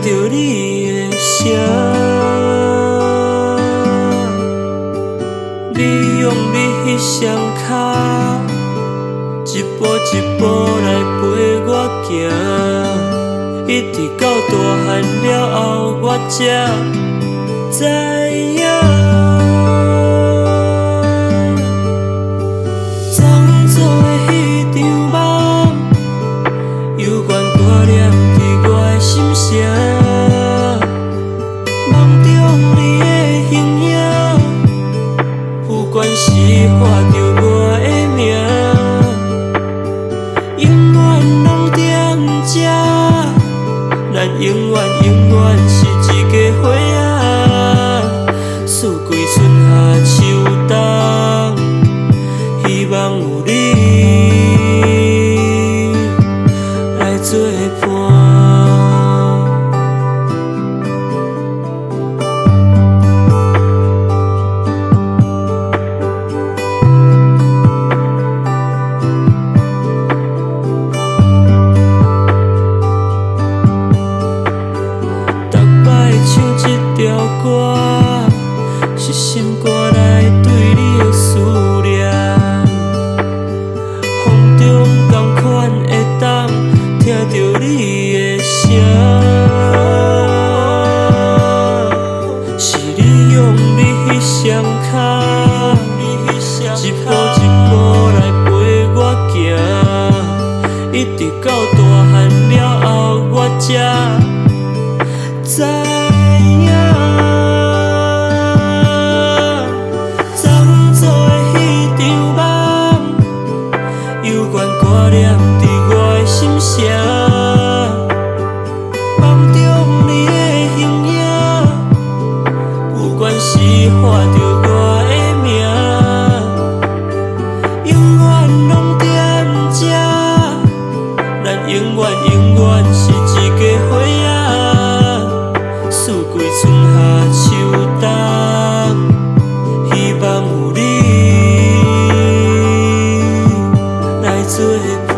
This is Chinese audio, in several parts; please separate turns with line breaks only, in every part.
着你的声，你用你迄双脚，一步一步来陪我行，一直到大汉了后，我才知影。昨做的迄场梦，犹原挂念伫我的心声。梦中你的形影，不管是画着我的名，永远拢踮这。咱永远是一家伙仔，四季春夏秋冬，希望有你来作伴。唱一条歌，是心肝内对你的思念。风中同款会当听着你的声，是你用你迄双脚，一步一步来陪我行，一直到大汉了后，我才知。挂念伫我的心声，梦中你的形影，不管是画着我的名，永远拢踮这。咱永远是一家伙仔，四季春夏秋冬，希望有你作伴。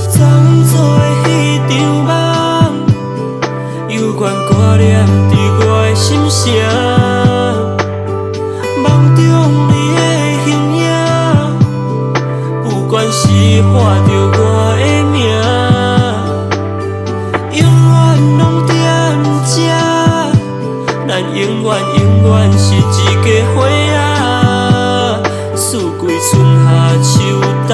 昨做的迄场梦，犹原挂念伫我的心声。梦中你的形影，不管是画着我的名，永远拢踮这。咱永远是一家伙仔，四季春夏秋冬。